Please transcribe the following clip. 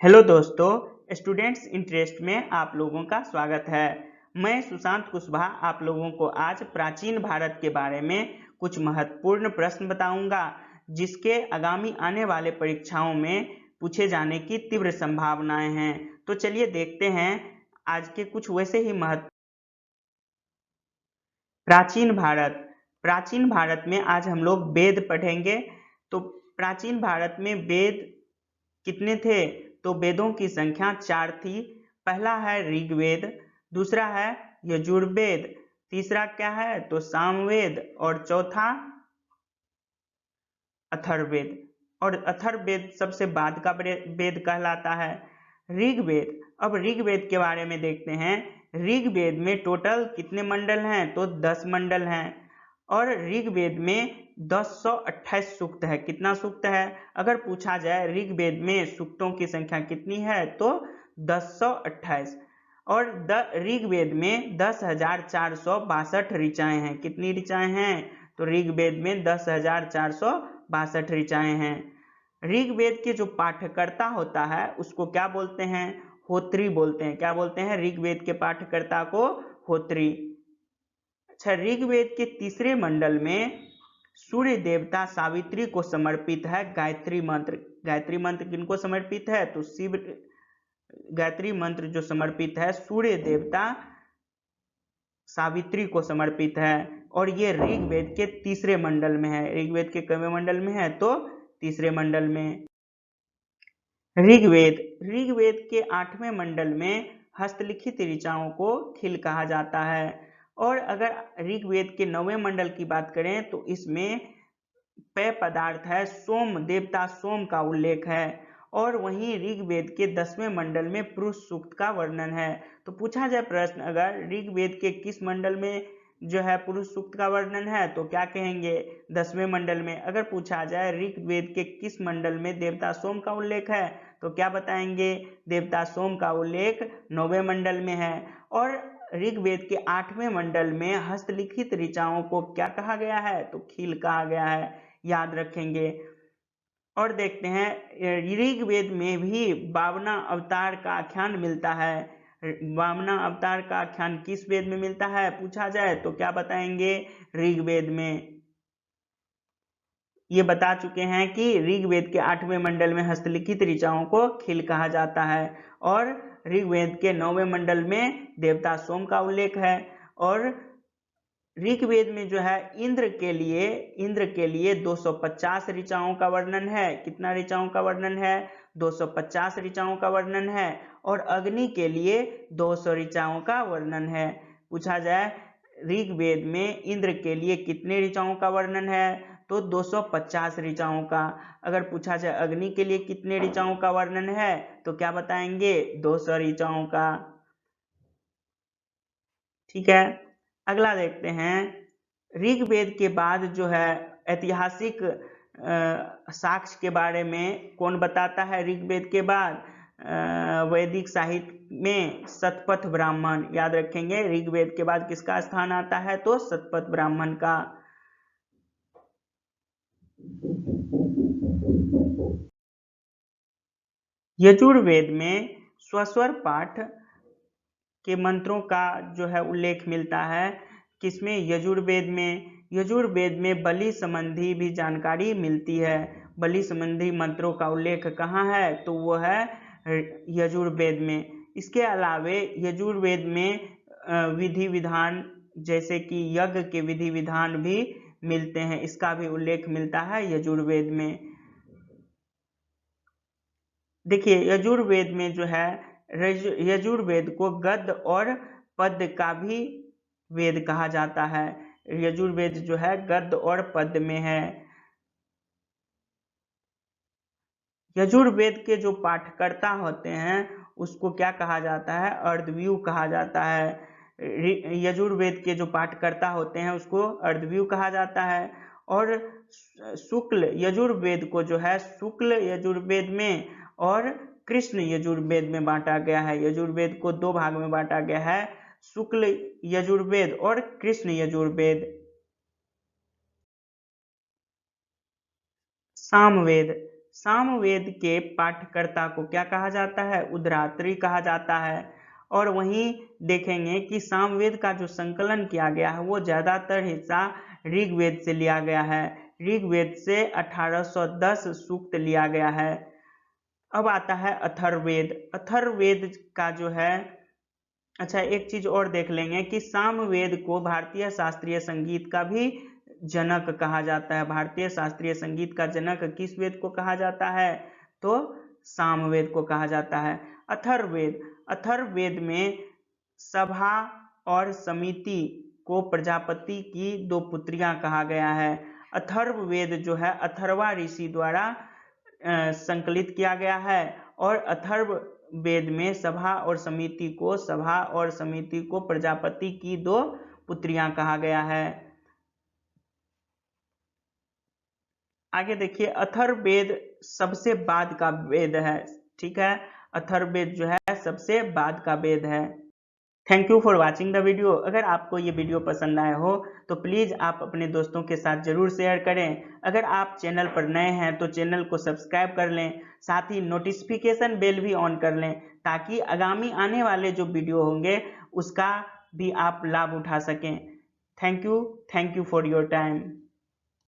Hello दोस्तों, students interest में आप लोगों का स्वागत है। मैं सुशांत कुशवाहा आप लोगों को आज प्राचीन भारत के बारे में कुछ महत्वपूर्ण प्रश्न बताऊंगा, जिसके आगामी आने वाले परीक्षाओं में पूछे जाने की तीव्र संभावनाएं हैं। तो चलिए देखते हैं आज के कुछ वैसे ही प्राचीन भारत में आज हम लोग वेद पढ़ेंगे। तो प्राचीन भारत में वेद कितने थे? तो वेदों की संख्या 4 थी। पहला है ऋग्वेद, दूसरा है यजुर्वेद, तीसरा क्या है तो सामवेद, और चौथा अथर्ववेद। और अथर्ववेद सबसे बाद का वेद कहलाता है। ऋग्वेद, अब ऋग्वेद के बारे में देखते हैं। ऋग्वेद में टोटल कितने मंडल हैं? तो 10 मंडल हैं। और ऋग्वेद में 1028 सूक्त है। कितना सूक्त है? अगर पूछा जाए ऋग्वेद में सूक्तों की संख्या कितनी है तो 1028। और ऋग्वेद में 10,462 ऋचाएं हैं। कितनी ऋचाएं हैं? तो ऋग्वेद में 10,462 ऋचाएं हैं। ऋग्वेद के जो पाठकर्ता होता है उसको क्या बोलते हैं? होत्री बोलते हैं। क्या बोलते हैं? ऋग्वेद के पाठकर्ता को होत्री। अच्छा, ऋग्वेद के तीसरे मंडल में सूर्य देवता सावित्री को समर्पित है गायत्री मंत्र। गायत्री मंत्र किनको समर्पित है? तो शिव। गायत्री मंत्र जो समर्पित है सूर्य देवता सावित्री को समर्पित है। और ये ऋग्वेद के तीसरे मंडल में है। ऋग्वेद के कौवें मंडल में है? तो तीसरे मंडल में। ऋग्वेद के 8वें मंडल में हस्तलिखित ऋचाओं को खिल कहा जाता है। और अगर ऋग्वेद के 9वें मंडल की बात करें तो इसमें पेय पदार्थ है सोम, देवता सोम का उल्लेख है। और वहीं ऋग्वेद के 10वें मंडल में पुरुष सूक्त का वर्णन है। तो पूछा जाए प्रश्न, अगर ऋग्वेद के किस मंडल में जो है पुरुष सूक्त का वर्णन है तो क्या कहेंगे? 10वें मंडल में। अगर पूछा जाए ऋग्वेद के किस मंडल में देवता सोम का उल्लेख है तो क्या बताएंगे? देवता सोम का उल्लेख 9वें मंडल में है। और ऋग्वेद के 8वें मंडल में हस्तलिखित ऋचाओं को क्या कहा गया है? तो खील कहा गया है। याद रखेंगे। और देखते हैं ऋग्वेद में भी वामना अवतार का आख्यान मिलता है। वामना अवतार का आख्यान किस वेद में मिलता है पूछा जाए तो क्या बताएंगे? ऋग्वेद में। ये बता चुके हैं कि ऋग्वेद के 8वें मंडल में हस्तलिखित ऋचाओं को खिल कहा जाता है। और ऋग्वेद के 9वें मंडल में देवता सोम का उल्लेख है। और ऋग्वेद में जो है इंद्र के लिए 250 ऋचाओं का वर्णन है। कितना ऋचाओं का वर्णन है? 250 ऋचाओं का वर्णन है। और अग्नि के लिए 200 ऋचाओं का वर्णन है। पूछा जाए ऋग्वेद में इंद्र के लिए कितने ऋचाओं का वर्णन है? तो 250 ऋचाओं का। अगर पूछा जाए अग्नि के लिए कितने ऋचाओं का वर्णन है तो क्या बताएंगे? 200 ऋचाओं का। ठीक है, अगला देखते हैं। ऋग्वेद के बाद जो है ऐतिहासिक साक्ष्य के बारे में कौन बताता है? ऋग्वेद के बाद वैदिक साहित्य में शतपथ ब्राह्मण। याद रखेंगे, ऋग्वेद के बाद किसका स्थान आता है? तो शतपथ ब्राह्मण का। यजुर्वेद में स्वस्वर पाठ के मंत्रों का जो है उल्लेख मिलता है। किसमें? यजुर्वेद में। यजुर्वेद में बलि संबंधी भी जानकारी मिलती है। बलि संबंधी मंत्रों का उल्लेख कहाँ है? तो वो है यजुर्वेद में। इसके अलावे यजुर्वेद में विधि विधान जैसे कि यज्ञ के विधि विधान भी मिलते हैं। इसका भी उल्लेख मिलता है यजुर्वेद में। देखिए, यजुर्वेद में जो है यजुर्वेद को गद्य और पद्य का भी वेद कहा जाता है। यजुर्वेद जो है गद्य और पद्य में है। यजुर्वेद के जो पाठकर्ता होते हैं उसको क्या कहा जाता है? अर्धव्यू कहा जाता है। यजुर्वेद के जो पाठकर्ता होते हैं उसको अर्धव्यू कहा जाता है। और शुक्ल यजुर्वेद को जो है शुक्ल यजुर्वेद में और कृष्ण यजुर्वेद में बांटा गया है। यजुर्वेद को 2 भाग में बांटा गया है, शुक्ल यजुर्वेद और कृष्ण यजुर्वेद। सामवेद सामवेद के पाठकर्ता को क्या कहा जाता है? उद्धात्री कहा जाता है। और वहीं देखेंगे कि सामवेद का जो संकलन किया गया है वो ज्यादातर हिस्सा ऋग्वेद से लिया गया है। ऋग्वेद से 1810 सूक्त लिया गया है। अब आता है अथर्ववेद। अथर्ववेद का जो है, अच्छा एक चीज और देख लेंगे कि सामवेद को भारतीय शास्त्रीय संगीत का भी जनक कहा जाता है। भारतीय शास्त्रीय संगीत का जनक किस वेद को कहा जाता है? तो सामवेद को कहा जाता है। अथर्ववेद, अथर्ववेद में सभा और समिति को प्रजापति की दो पुत्रियां कहा गया है। अथर्ववेद जो है अथर्वा ऋषि द्वारा संकलित किया गया है और अथर्ववेद में सभा और समिति को प्रजापति की दो पुत्रियां कहा गया है। आगे देखिए, अथर्ववेद सबसे बाद का वेद है। ठीक है, अथर्ववेद जो है सबसे बाद का वेद है। Thank you for watching the video. अगर आपको ये वीडियो पसंद आया हो तो प्लीज़ आप अपने दोस्तों के साथ जरूर शेयर करें। अगर आप चैनल पर नए हैं तो चैनल को सब्सक्राइब कर लें, साथ ही नोटिफिकेशन बेल भी ऑन कर लें ताकि आगामी आने वाले जो वीडियो होंगे उसका भी आप लाभ उठा सकें। Thank you for your time.